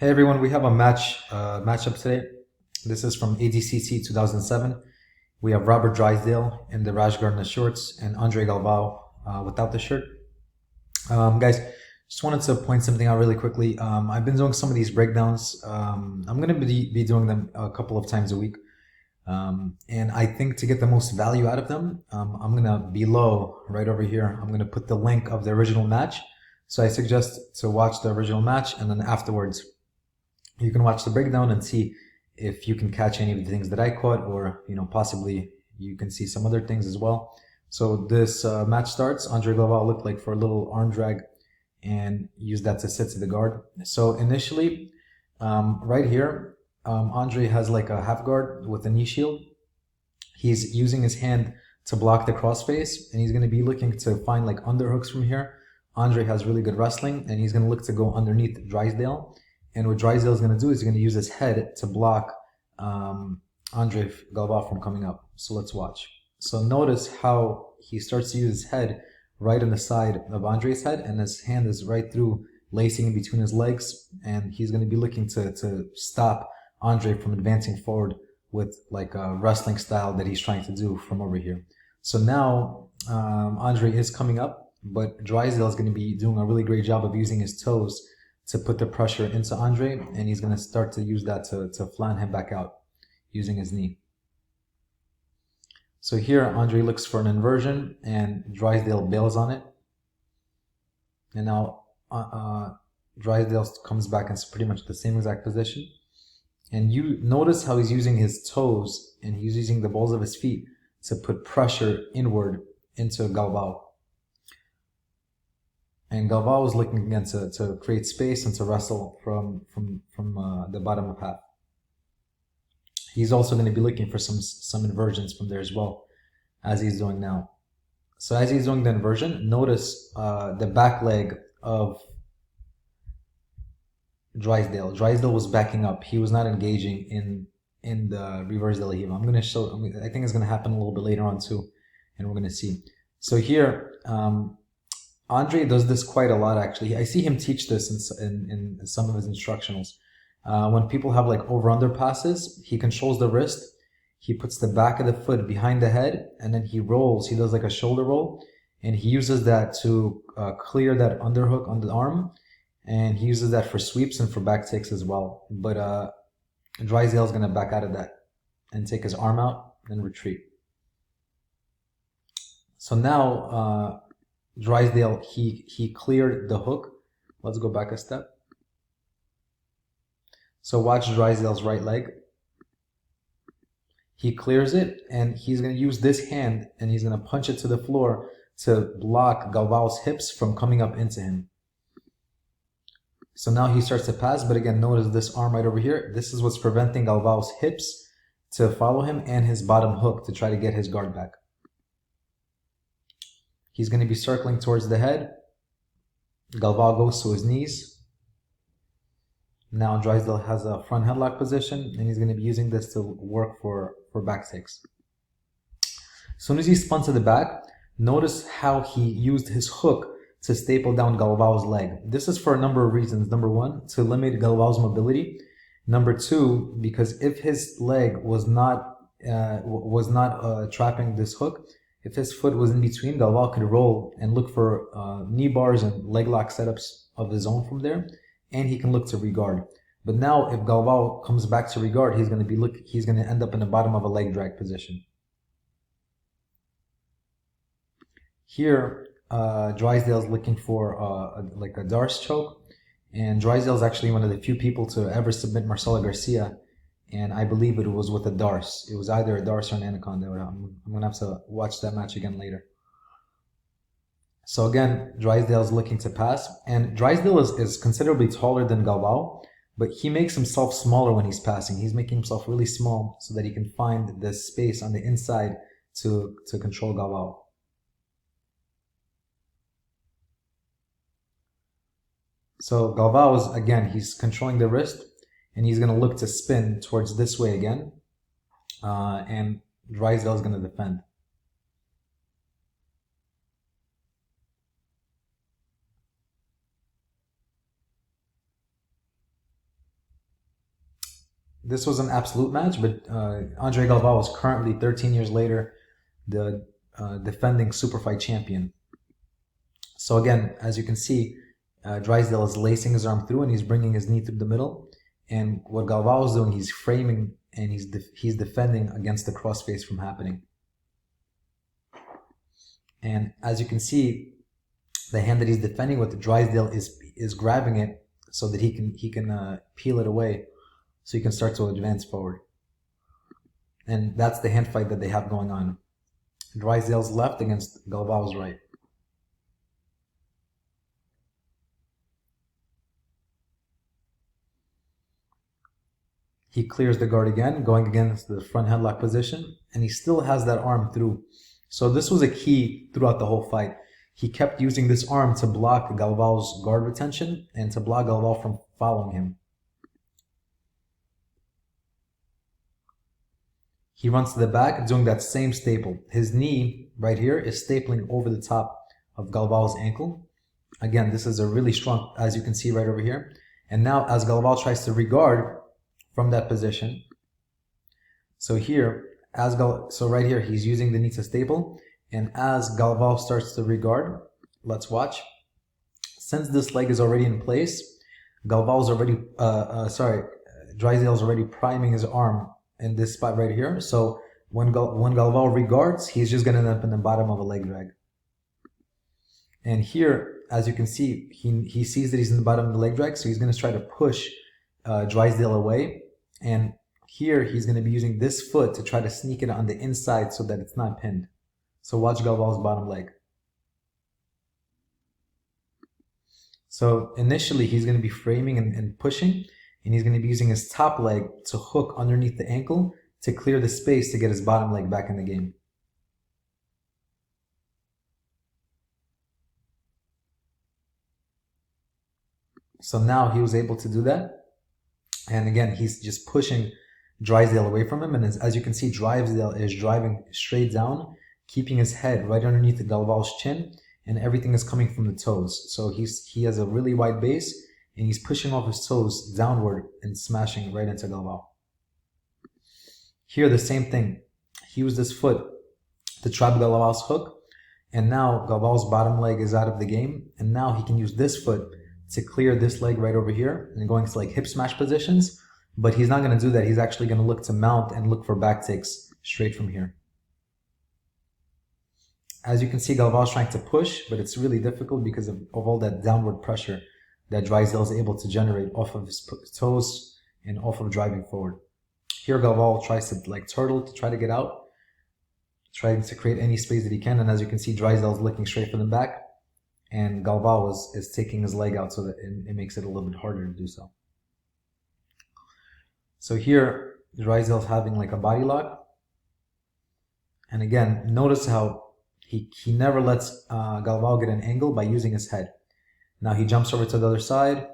Hey everyone, we have a matchup today. This is from ADCC 2007. We have Robert Drysdale in the rash guard and the shorts, and Andre Galvao without the shirt. Guys, just wanted to point something out really quickly. I've been doing some of these breakdowns. I'm going to be doing them a couple of times a week. And I think to get the most value out of them, I'm going to below right over here, I'm going to put the link of the original match. So I suggest to watch the original match, and then afterwards you can watch the breakdown and see if you can catch any of the things that I caught, or possibly you can see some other things as well. So this match starts. Andre Galvao looked like for a little arm drag and used that to sit to the guard. So initially, right here, Andre has like a half guard with a knee shield. He's using his hand to block the crossface, and he's going to be looking to find like underhooks from here. Andre has really good wrestling, and he's going to look to go underneath Drysdale. And what Drysdale is going to do is he's going to use his head to block Andre Galvao from coming up. So let's watch. So notice how he starts to use his head right on the side of Andre's head, and his hand is right through, lacing in between his legs, and he's going to be looking to stop Andre from advancing forward with like a wrestling style that he's trying to do from over here. So now Andre is coming up, but Drysdale is going to be doing a really great job of using his toes to put the pressure into Andre, and he's going to start to use that to flatten him back out using his knee. So here Andre looks for an inversion, and Drysdale bails on it. And now Drysdale comes back in pretty much the same exact position. And you notice how he's using his toes and he's using the balls of his feet to put pressure inward into Galvao. And Galvao is looking again to create space and to wrestle from the bottom of half. He's also going to be looking for some inversions from there as well, as he's doing now. So as he's doing the inversion, notice the back leg of Drysdale. Drysdale was backing up. He was not engaging in the reverse de la Riva. I'm going to show. I think it's going to happen a little bit later on too, and we're going to see. So here, Andre does this quite a lot actually. I see him teach this in some of his instructionals. When people have like over-under passes, he controls the wrist. He puts the back of the foot behind the head, and then he rolls. He does like a shoulder roll, and he uses that to clear that underhook on the arm. And he uses that for sweeps and for back takes as well. But Drysdale is going to back out of that and take his arm out and retreat. So now Drysdale, he cleared the hook. Let's go back a step. So watch Drysdale's right leg. He clears it, and he's going to use this hand, and he's going to punch it to the floor to block Galvao's hips from coming up into him. So now he starts to pass, but again, notice this arm right over here. This is what's preventing Galvao's hips to follow him and his bottom hook to try to get his guard back. He's going to be circling towards the head. Galvao goes to his knees. Now Drysdale has a front headlock position, and he's going to be using this to work for back takes. As soon as he spun to the back, notice how he used his hook to staple down Galvao's leg. This is for a number of reasons. Number one, to limit Galvao's mobility. Number two, because if his leg was not trapping this hook, if his foot was in between, Galvao could roll and look for knee bars and leg lock setups of his own from there, and he can look to reguard. But now, if Galvao comes back to reguard, he's going to end up in the bottom of a leg drag position. Here, Drysdale's looking for like a Darce choke, and Drysdale's actually one of the few people to ever submit Marcelo Garcia, and I believe it was with a Darce. It was either a Darce or an Anaconda. I'm going to have to watch that match again later. So again, Drysdale's looking to pass, and Drysdale is considerably taller than Galvao, but he makes himself smaller when he's passing. He's making himself really small so that he can find the space on the inside to control Galvao. So Galvao is, again, he's controlling the wrist, and he's going to look to spin towards this way again, and Drysdale is going to defend. this was an absolute match, but Andre Galvao is currently 13 years later the defending super fight champion. So again, as you can see, Drysdale is lacing his arm through and he's bringing his knee through the middle. And what Galvao is doing, he's framing and he's defending against the crossface from happening. And as you can see, the hand that he's defending with, the Drysdale is grabbing it so that he can peel it away, so he can start to advance forward. And that's the hand fight that they have going on. Drysdale's left against Galvao's right. He clears the guard again, going against the front headlock position, and he still has that arm through. So this was a key throughout the whole fight. He kept using this arm to block Galvao's guard retention and to block Galvao from following him. He runs to the back, doing that same staple. His knee right here is stapling over the top of Galvao's ankle. Again, this is a really strong, as you can see right over here. And now as Galvao tries to reguard from that position, so here, so right here, he's using the knee to staple. And as Galvao starts to reguard, let's watch. Since this leg is already in place, Galvao's already, Drysdale's already priming his arm in this spot right here. So when Galvao reguards, he's just going to end up in the bottom of a leg drag. And here, as you can see, he sees that he's in the bottom of the leg drag, so he's going to try to push Drysdale away. And here, he's going to be using this foot to try to sneak it on the inside so that it's not pinned. So watch Galvao's bottom leg. So initially, he's going to be framing and pushing, and he's going to be using his top leg to hook underneath the ankle to clear the space to get his bottom leg back in the game. So now he was able to do that. And again, he's just pushing Drysdale away from him. And as you can see, Drysdale is driving straight down, keeping his head right underneath the Galvao's chin, and everything is coming from the toes. So he has a really wide base, and he's pushing off his toes downward and smashing right into Galvao. Here, the same thing. He used his foot to trap Galvao's hook, and now Galvao's bottom leg is out of the game, and now he can use this foot to clear this leg right over here and going to like hip smash positions. But he's not going to do that. He's actually going to look to mount and look for back takes straight from here. As you can see, Galvao's trying to push, but it's really difficult because of all that downward pressure that Drysdale is able to generate off of his toes and off of driving forward. Here, Galvao tries to like turtle to try to get out, trying to create any space that he can. And as you can see, Drysdale is looking straight for the back, and Galvao is taking his leg out so that it makes it a little bit harder to do so. So here, Drysdale's having like a body lock. And again, notice how he never lets Galvao get an angle by using his head. Now he jumps over to the other side.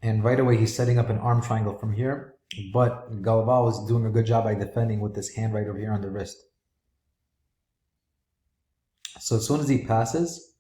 And right away, he's setting up an arm triangle from here. But Galvao is doing a good job by defending with this hand right over here on the wrist. So as soon as he passes,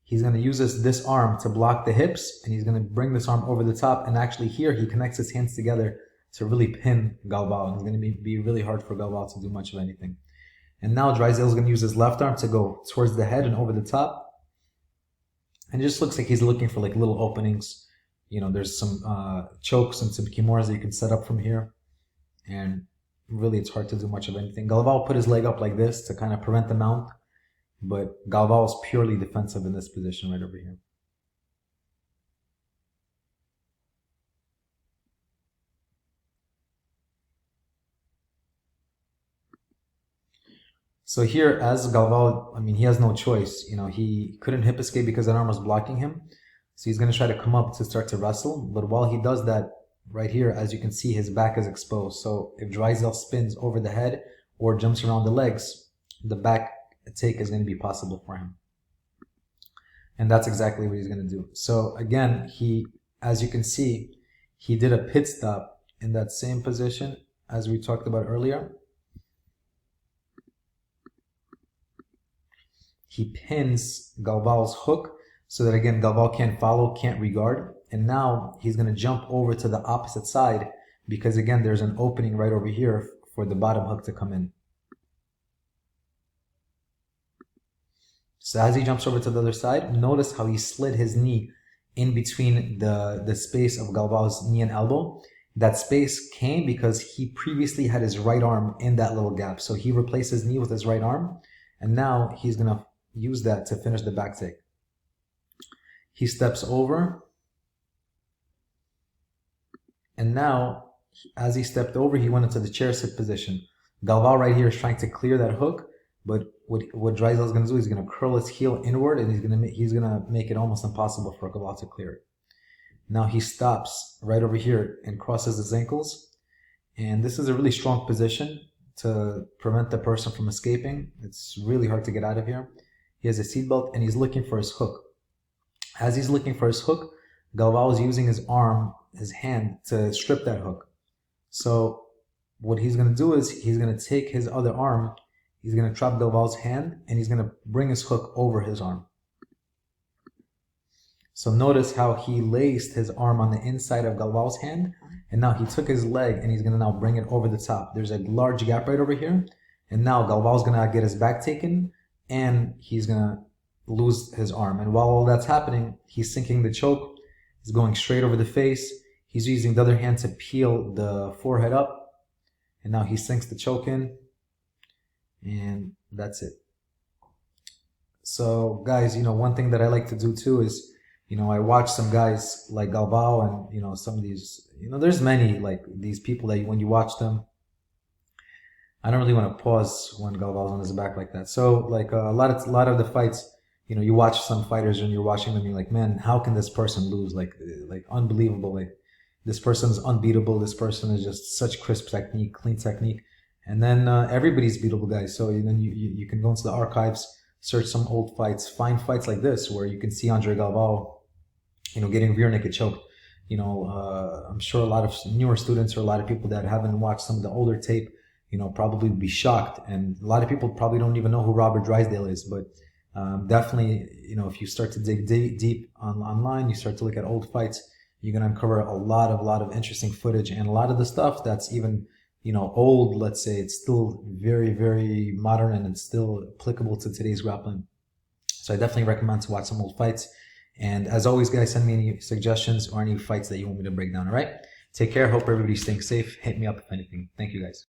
he's going to use this arm to block the hips, and he's going to bring this arm over the top. And actually here, he connects his hands together to really pin Galvao. And it's going to be really hard for Galvao to do much of anything. And now Drysdale is going to use his left arm to go towards the head and over the top. And it just looks like he's looking for like little openings. You know, there's some chokes and some kimuras that you can set up from here. And really, it's hard to do much of anything. Galvao put his leg up like this to kind of prevent the mount. But Galvao is purely defensive in this position right over here. So here, as Galvao, I mean, he has no choice. You know, he couldn't hip escape because that arm was blocking him. So he's going to try to come up to start to wrestle. But while he does that, right here, as you can see, his back is exposed. So if Drysdale spins over the head or jumps around the legs, the back take is going to be possible for him. And that's exactly what he's going to do. So again, as you can see, he did a pit stop in that same position as we talked about earlier. He pins Galvao's hook so that again, Galvao can't follow, can't reguard. and now he's going to jump over to the opposite side because again, there's an opening right over here for the bottom hook to come in. So as he jumps over to the other side, notice how he slid his knee in between the space of Galvao's knee and elbow. That space came because he previously had his right arm in that little gap. So he replaced his knee with his right arm, and now he's going to use that to finish the back take. He steps over, and now as he stepped over, he went into the chair sit position. Galvao right here is trying to clear that hook, but what Drysdale is going to do, he's going to curl his heel inward, and he's going to make it almost impossible for Galvao to clear it. Now he stops right over here and crosses his ankles, and this is a really strong position to prevent the person from escaping. It's really hard to get out of here. He has a seatbelt and he's looking for his hook. As he's looking for his hook, Galvao is using his arm, his hand, to strip that hook. So what he's going to do is he's going to take his other arm, he's going to trap Galvao's hand, and he's going to bring his hook over his arm. So notice how he laced his arm on the inside of Galvao's hand, and now he took his leg and he's going to now bring it over the top. There's a large gap right over here, and now Galvao's going to get his back taken and he's going to lose his arm. And while all that's happening, he's sinking the choke. He's going straight over the face. He's using the other hand to peel the forehead up, and now he sinks the choke in, and that's it. So guys, one thing that I like to do too is, I watch some guys like Galvao and, some of these, there's many like these people that when you watch them, I don't really want to pause when Galvao's on his back like that. So like a lot of the fights, you watch some fighters and you're watching them, you're like, man, how can this person lose? Like unbelievable. Like this person is unbeatable. This person is just such crisp technique, clean technique. And then everybody's beatable, guys. So then you can go into the archives, search some old fights, find fights like this where you can see Andre Galvao, getting rear naked choked. I'm sure a lot of newer students or a lot of people that haven't watched some of the older tape, probably would be shocked. And a lot of people probably don't even know who Robert Drysdale is, but definitely, if you start to dig deep online, you start to look at old fights, you're going to uncover a lot of interesting footage, and a lot of the stuff that's even, old, let's say, it's still very, very modern and it's still applicable to today's grappling. So I definitely recommend to watch some old fights. And as always, guys, send me any suggestions or any fights that you want me to break down. All right. Take care. Hope everybody's staying safe. Hit me up if anything. Thank you, guys.